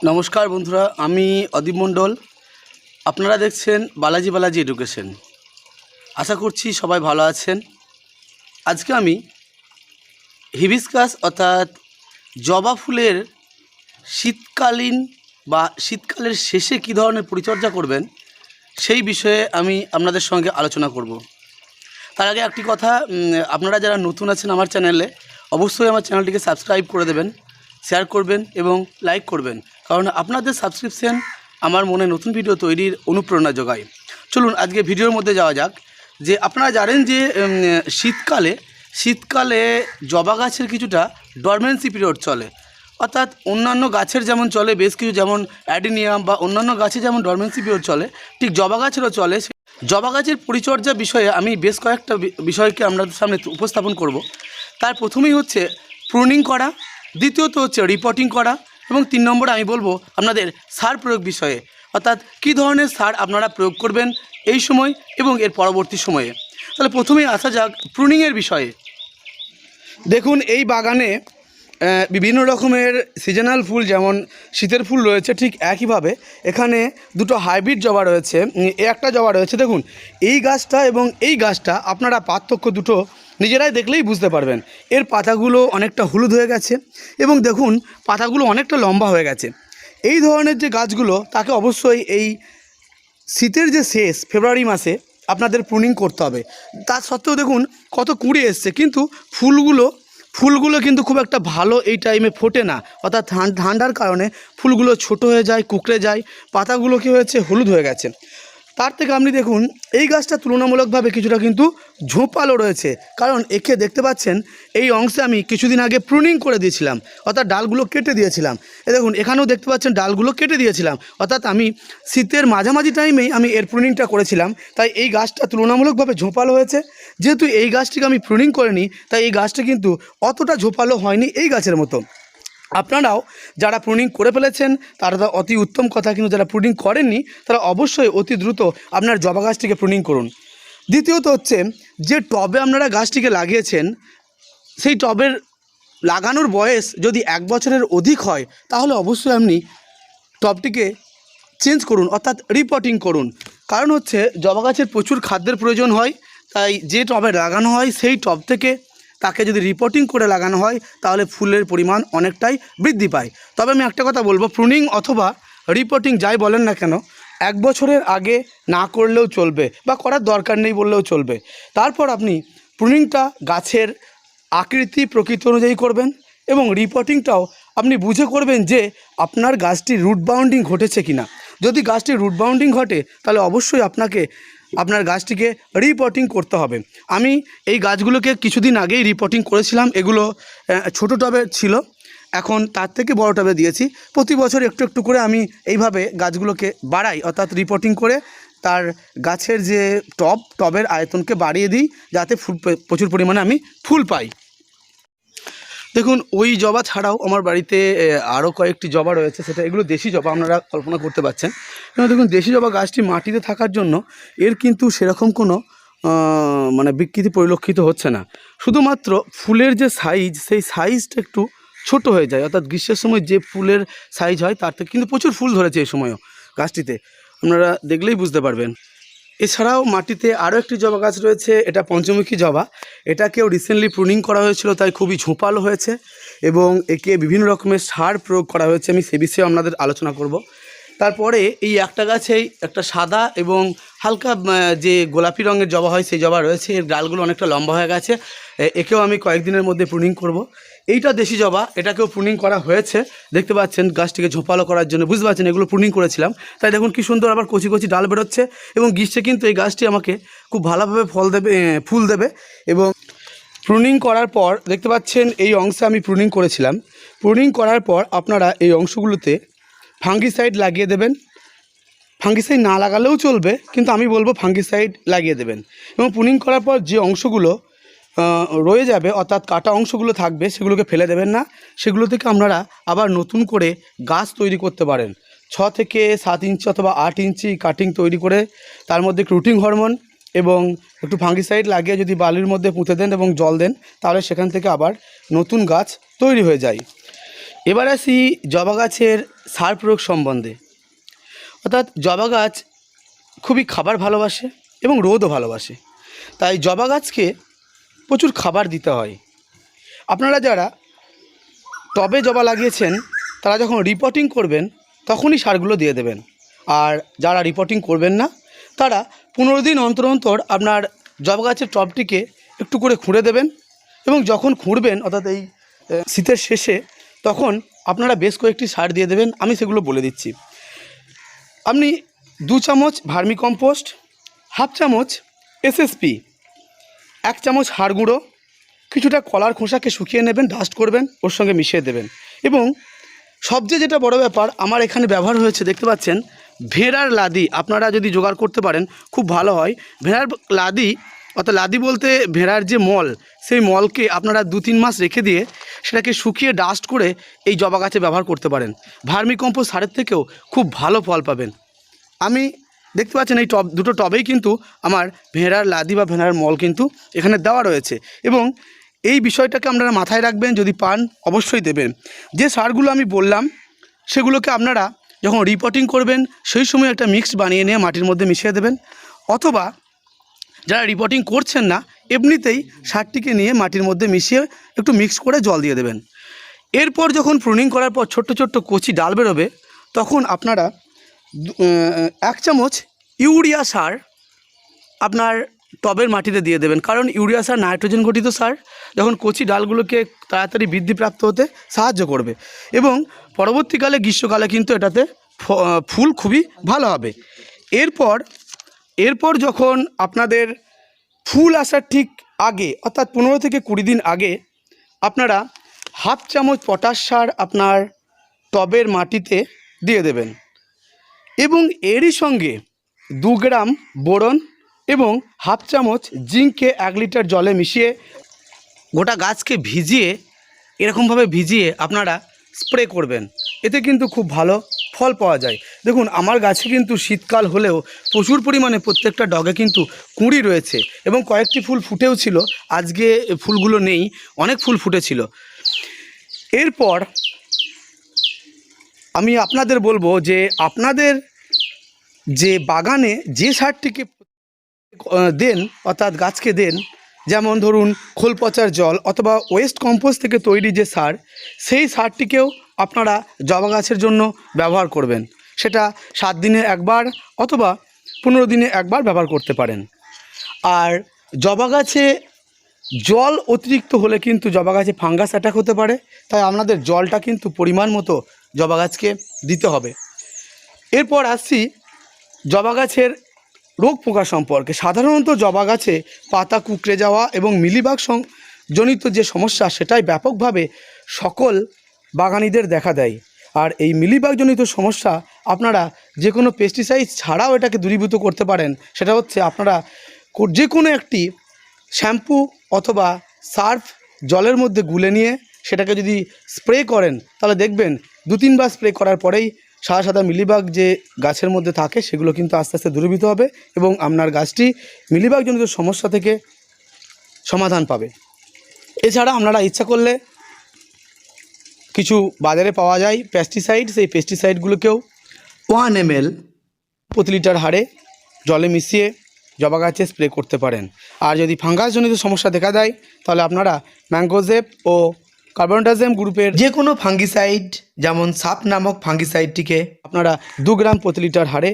নমস্কার বন্ধুরা, আমি অদীপ মণ্ডল। আপনারা দেখছেন বালাজি এডুকেশন। আশা করছি সবাই ভালো আছেন। আজকে আমি হিবিস্কাস অর্থাৎ জবা ফুলের শীতকালীন বা শীতকালের শেষে কী ধরনের পরিচর্যা করবেন সেই বিষয়ে আমি আপনাদের সঙ্গে আলোচনা করব। তার আগে একটি কথা, আপনারা যারা নতুন আছেন আমার চ্যানেলে, অবশ্যই আমার চ্যানেলটিকে সাবস্ক্রাইব করে দেবেন, শেয়ার করবেন এবং লাইক করবেন, কারণ আপনাদের সাবস্ক্রিপশন আমার মনে নতুন ভিডিও তৈরির অনুপ্রেরণা যোগায়। চলুন আজকে ভিডিওর মধ্যে যাওয়া যাক। যে আপনারা জানেন যে শীতকালে জবা গাছের কিছুটা ডরমেন্সি পিরিয়ড চলে, অর্থাৎ অন্যান্য গাছের যেমন চলে বেশ কিছু, যেমন অ্যাডিনিয়াম বা অন্যান্য গাছে যেমন ডরমেন্সি পিরিয়ড চলে, ঠিক জবা গাছেরও চলে। জবা গাছের পরিচর্যা বিষয়ে আমি বেশ কয়েকটা বিষয়কে আপনাদের সামনে উপস্থাপন করব। তার প্রথমেই হচ্ছে প্রুনিং করা, দ্বিতীয়ত হচ্ছে রিপোর্টিং করা, এবং 3 নম্বরে আমি বলবো আপনাদের সার প্রয়োগ বিষয়ে, অর্থাৎ কী ধরনের সার আপনারা প্রয়োগ করবেন এই সময় এবং এর পরবর্তী সময়ে। তাহলে প্রথমেই আসা যাক প্রুনিংয়ের বিষয়ে। দেখুন, এই বাগানে বিভিন্ন রকমের সিজনাল ফুল, যেমন শীতের ফুল রয়েছে, ঠিক একইভাবে এখানে দুটো হাইব্রিড জবা রয়েছে। একটা জবা রয়েছে, দেখুন এই গাছটা এবং এই গাছটা, আপনারা পার্থক্য দুটো নিজেরাই দেখলেই বুঝতে পারবেন। এর পাতাগুলো অনেকটা হলুদ হয়ে গেছে এবং দেখুন পাতাগুলো অনেকটা লম্বা হয়ে গেছে। এই ধরনের যে গাছগুলো, তাকে অবশ্যই এই শীতের যে শেষ ফেব্রুয়ারি মাসে আপনাদের প্রুনিং করতে হবে। তা সত্ত্বেও দেখুন কত কুঁড়ি এসছে, কিন্তু ফুলগুলো কিন্তু খুব একটা ভালো এই টাইমে ফোটে না, অর্থাৎ ঠান্ডার কারণে ফুলগুলো ছোট হয়ে যায়, কুঁকড়ে যায়, পাতাগুলো কী হয়েছে, হলুদ হয়ে গেছে। তার থেকে আপনি দেখুন এই গাছটা তুলনামূলকভাবে কিছুটা কিন্তু ঝোপালো রয়েছে, কারণ একে দেখতে পাচ্ছেন এই অংশে আমি কিছুদিন আগে প্রুনিং করে দিয়েছিলাম, অর্থাৎ ডালগুলো কেটে দিয়েছিলাম। দেখুন এখানেও দেখতে পাচ্ছেন ডালগুলো কেটে দিয়েছিলাম, অর্থাৎ আমি শীতের মাঝামাঝি টাইমেই আমি এর প্রুনিংটা করেছিলাম। তাই এই গাছটা তুলনামূলকভাবে ঝোপালো হয়েছে। যেহেতু এই গাছটিকে আমি প্রুনিং করিনি, তাই এই গাছটা কিন্তু অতটা ঝোপালো হয়নি এই গাছের মতো। আপনারাও যারা প্রুনিং করে ফেলেছেন তারা তো অতি উত্তম কথা, কিন্তু যারা প্রুনিং করেননি তারা অবশ্যই অতি দ্রুত আপনার জবা গাছটিকে প্রুনিং করুন। দ্বিতীয়ত হচ্ছে, যে টবে আপনারা গাছটিকে লাগিয়েছেন, সেই টবের লাগানোর বয়স যদি 1 বছরের অধিক হয়, তাহলে অবশ্যই আপনি টবটিকে চেঞ্জ করুন, অর্থাৎ রিপোর্টিং করুন। কারণ হচ্ছে জবা গাছের প্রচুর খাদ্যের প্রয়োজন হয়, তাই যে টবে লাগানো হয় সেই টব থেকে তাকে যদি রিপোর্টিং করে লাগানো হয়, তাহলে ফুলের পরিমাণ অনেকটাই বৃদ্ধি পায়। তবে আমি একটা কথা বলবো, প্রুনিং অথবা রিপোর্টিং যাই বলেন না কেন, 1 বছরের আগে না করলেও চলবে বা করার দরকার নেই বললেও চলবে। তারপর আপনি প্রুনিংটা গাছের আকৃতি প্রকৃতি অনুযায়ী করবেন, এবং রিপোর্টিংটাও আপনি বুঝে করবেন যে আপনার গাছটি রুট বাউন্ডিং ঘটেছে কিনা। যদি গাছটি রুট বাউন্ডিং ঘটে, তাহলে অবশ্যই আপনাকে আপনার গাছটিকে রিপোর্টিং করতে হবে। আমি এই গাছগুলোকে কিছুদিন আগেই রিপোর্টিং করেছিলাম। এগুলো ছোটো টবে ছিল, এখন তার থেকে বড় টবে দিয়েছি। প্রতি বছর একটু একটু করে আমি এইভাবে গাছগুলোকে বাড়াই, অর্থাৎ রিপোর্টিং করে তার গাছের যে টবের আয়তনকে বাড়িয়ে দিই, যাতে প্রচুর পরিমাণে আমি ফুল পাই। দেখুন, ওই জবা ছাড়াও আমার বাড়িতে আরও কয়েকটি জবা রয়েছে, এগুলো দেশি জবা, আপনারা কল্পনা করতে পারছেন। কিন্তু দেখুন, দেশি জবা গাছটি মাটিতে থাকার জন্য এর কিন্তু সেরকম কোনো বিকৃতি পরিলক্ষিত হচ্ছে না। শুধুমাত্র ফুলের যে সাইজ, সেই সাইজটা একটু ছোট হয়ে যায়, অর্থাৎ গ্রীষ্মের সময় যে ফুলের সাইজ হয় তার থেকে কিন্তু প্রচুর ফুল ধরেছে এই সময়ও গাছটিতে, আপনারা দেখলেই বুঝতে পারবেন। এছাড়াও মাটিতে আরও একটি জবা গাছ রয়েছে, এটা পঞ্চমুখী জবা। এটাকেও রিসেন্টলি প্রুনিং করা হয়েছিল, তাই খুবই ঝোপালো হয়েছে এবং একে বিভিন্ন রকমের সার প্রয়োগ করা হয়েছে। আমি সে বিষয়ে আপনাদের আলোচনা করব। তারপরে এই একটা গাছেই একটা সাদা এবং হালকা যে গোলাপি রঙের জবা হয় সেই জবা রয়েছে, এর ডালগুলো অনেকটা লম্বা হয়ে গেছে। একেও আমি কয়েকদিনের মধ্যে প্রুনিং করব। এইটা দেশি জবা, এটাকেও প্রুনিং করা হয়েছে, দেখতে পাচ্ছেন গাছটিকে ঝোপালো করার জন্য, বুঝতে পারছেন এগুলো প্রুনিং করেছিলাম। তাই দেখুন কি সুন্দর আবার কচি কচি ডাল বেরোচ্ছে, এবং গ্রীষ্মে কিন্তু এই গাছটি আমাকে খুব ভালোভাবে ফুল দেবে। এবং প্রুনিং করার পর দেখতে পাচ্ছেন এই অংশে আমি প্রুনিং করেছিলাম। প্রুনিং করার পর আপনারা এই অংশগুলোতে ফাঙ্গিসাইড লাগিয়ে দেবেন। ফাঙ্গিসাইড না লাগালেও চলবে, কিন্তু আমি বলবো ফাঙ্গিসাইড লাগিয়ে দেবেন। এবং প্রুনিং করার পর যে অংশগুলো রয়ে যাবে, অর্থাৎ কাটা অংশগুলো থাকবে, সেগুলোকে ফেলে দেবেন না। সেগুলো থেকে আপনারা আবার নতুন করে গাছ তৈরি করতে পারেন। 6 থেকে 7 ইঞ্চি অথবা 8 ইঞ্চি কাটিং তৈরি করে তার মধ্যে রুটিং হরমোন এবং একটু ফাঙ্গিসাইড লাগিয়ে যদি বালির মধ্যে পুঁতে দেন এবং জল দেন, তাহলে সেখান থেকে আবার নতুন গাছ তৈরি হয়ে যায়। এবার আসি জবা গাছের সার প্রয়োগ সম্বন্ধে। অর্থাৎ জবা গাছ খুবই খাবার ভালোবাসে এবং রোদও ভালোবাসে, তাই জবা গাছকে প্রচুর খাবার দিতে হয়। আপনারা যারা টবে জবা লাগিয়েছেন তারা যখন রিপোর্টিং করবেন তখনই সারগুলো দিয়ে দেবেন, আর যারা রিপোর্টিং করবেন না তারা 15 দিন অন্তর অন্তর আপনার জবা গাছের টবটিকে একটু করে খুঁড়ে দেবেন, এবং যখন খুঁড়বেন অর্থাৎ এই শীতের শেষে তখন আপনারা বেশ কয়েকটি সার দিয়ে দেবেন। আমি সেগুলো বলে দিচ্ছি। আপনি 2 চামচ ভার্মি কম্পোস্ট, হাফ চামচ এসএসপি, 1 চামচ হাড় গুঁড়ো, কিছুটা কলার খোসাকে শুকিয়ে নেবেন, ডাস্ট করবেন, ওর সঙ্গে মিশিয়ে দেবেন। এবং সবচেয়ে যেটা বড় ব্যাপার আমার এখানে ব্যবহার হয়েছে, দেখতে পাচ্ছেন ভেড়ার লাদি। আপনারা যদি জোগাড় করতে পারেন খুব ভালো হয়। ভেড়ার লাদি অর্থাৎ লাদি বলতে ভেড়ার যে মল, সেই মলকে আপনারা 2-3 মাস রেখে দিয়ে সেটাকে শুকিয়ে ডাস্ট করে এই জবা গাছে ব্যবহার করতে পারেন। ভার্মি কম্পোস্ট সারের থেকেও খুব ভালো ফল পাবেন। আমি দেখতে পাচ্ছেন এই দুটো টবেই কিন্তু আমার ভেড়ার লাদি বা ভেড়ার মল কিন্তু এখানে দেওয়া রয়েছে, এবং এই বিষয়টাকে আপনারা মাথায় রাখবেন, যদি পান অবশ্যই দেবেন। যে সারগুলো আমি বললাম সেগুলোকে আপনারা যখন রিপোর্টিং করবেন সেই সময় একটা মিক্স বানিয়ে নিয়ে মাটির মধ্যে মিশিয়ে দেবেন, অথবা যারা রিপোর্টিং করছেন না এমনিতেই সারটিকে নিয়ে মাটির মধ্যে মিশিয়ে একটু মিক্স করে জল দিয়ে দেবেন। এরপর যখন প্রুনিং করার পর ছোট্ট ছোট্ট কচি ডাল বেরোবে তখন আপনারা 1 চামচ ইউরিয়া সার আপনার টবের মাটিতে দিয়ে দেবেন, কারণ ইউরিয়া সার নাইট্রোজেন ঘটিত সার, যখন কচি ডালগুলোকে তাড়াতাড়ি বৃদ্ধিপ্রাপ্ত হতে সাহায্য করবে, এবং পরবর্তীকালে গ্রীষ্মকালে কিন্তু এটাতে ফুল খুবই ভালো হবে। এরপর যখন আপনাদের ফুল আসার ঠিক আগে অর্থাৎ 15 থেকে 20 দিন আগে আপনারা হাফ চামচ পটাশ সার আপনার টবের মাটিতে দিয়ে দেবেন, এবং এরই সঙ্গে 2 গ্রাম বোরন এবং হাফ চামচ জিঙ্ককে 1 লিটার জলে মিশিয়ে গোটা গাছকে ভিজিয়ে এরকমভাবে ভিজিয়ে আপনারা স্প্রে করবেন। এতে কিন্তু খুব ভালো ফল পাওয়া যায়। দেখুন আমার গাছে কিন্তু শীতকাল হলেও প্রচুর পরিমাণে প্রত্যেকটা ডগে কিন্তু কুঁড়ি রয়েছে, এবং কয়েকটি ফুল ফুটেও ছিল। আজকে ফুলগুলো নেই, অনেক ফুল ফুটেছিল। এরপর আমি আপনাদের বলবো যে আপনাদের যে বাগানে যে সারটিকে দেন অর্থাৎ গাছকে দেন, যেমন ধরুন খোল পচার জল অথবা ওয়েস্ট কম্পোস্ট থেকে তৈরি যে সার, সেই সারটিকেও আপনারা জবা গাছের জন্য ব্যবহার করবেন। সেটা 7 দিনে একবার অথবা 15 দিনে একবার ব্যবহার করতে পারেন। আর জবা গাছে জল অতিরিক্ত হলে কিন্তু জবা গাছে ফাঙ্গাস অ্যাটাক হতে পারে, তাই আপনাদের জলটা কিন্তু পরিমাণ মতো জবা গাছকে দিতে হবে। এরপর আসছি জবা গাছের রোগ পোকা সম্পর্কে। সাধারণত জবা গাছে পাতা কুঁকড়ে যাওয়া এবং মিলিবাগ জনিত যে সমস্যা সেটাই ব্যাপকভাবে সকল বাগানীদের দেখা দেয়। আর এই মিলিবাগজনিত সমস্যা আপনারা যে কোনো পেস্টিসাইড ছাড়াও এটাকে দূরীভূত করতে পারেন। সেটা হচ্ছে আপনারা যে কোনো একটি শ্যাম্পু অথবা সার্ফ জলের মধ্যে গুলে নিয়ে সেটাকে যদি স্প্রে করেন তাহলে দেখবেন 2-3 বার স্প্রে করার পরেই সাদা সাদা মিলিবাগ যে গাছের মধ্যে থাকে সেগুলো কিন্তু আস্তে আস্তে দূরীভূত হবে, এবং আপনার গাছটি মিলিবাগজনিত সমস্যা থেকে সমাধান পাবে। এছাড়া আপনারা ইচ্ছা করলে কিছু বাজারে পাওয়া যায় পেস্টিসাইড, সেই পেস্টিসাইডগুলোকেও 1 ml প্রতি লিটার হারে জলে মিশিয়ে জবা গাছে স্প্রে করতে পারেন। আর যদি ফাঙ্গাসজনিত সমস্যা দেখা দেয় তাহলে আপনারা ম্যাঙ্গোজেব ও কার্বনডাজিম গ্রুপের যে কোনো ফাঙ্গিসাইড, যেমন সাপ নামক ফাঙ্গিসাইডটিকে আপনারা 2 গ্রাম প্রতি লিটার হারে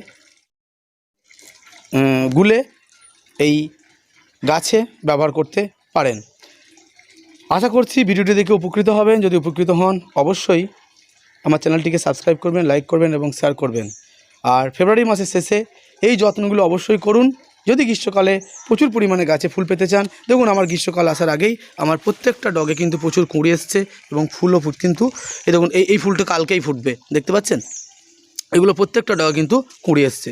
গুলে এই গাছে ব্যবহার করতে পারেন। আশা করছি ভিডিওটি দেখে উপকৃত হবেন। যদি উপকৃত হন অবশ্যই আমার চ্যানেলটিকে সাবস্ক্রাইব করবেন, লাইক করবেন এবং শেয়ার করবেন। আর ফেব্রুয়ারি মাসের শেষে এই যত্নগুলো অবশ্যই করুন যদি গ্রীষ্মকালে প্রচুর পরিমাণে গাছে ফুল পেতে চান। দেখুন আমার গ্রীষ্মকাল আসার আগেই আমার প্রত্যেকটা ডগে কিন্তু প্রচুর কুঁড়ি এসছে এবং ফুলও কিন্তু এই দেখুন এই ফুলটা কালকেই ফুটবে, দেখতে পাচ্ছেন? এগুলো প্রত্যেকটা ডগে কিন্তু কুঁড়ি এসছে।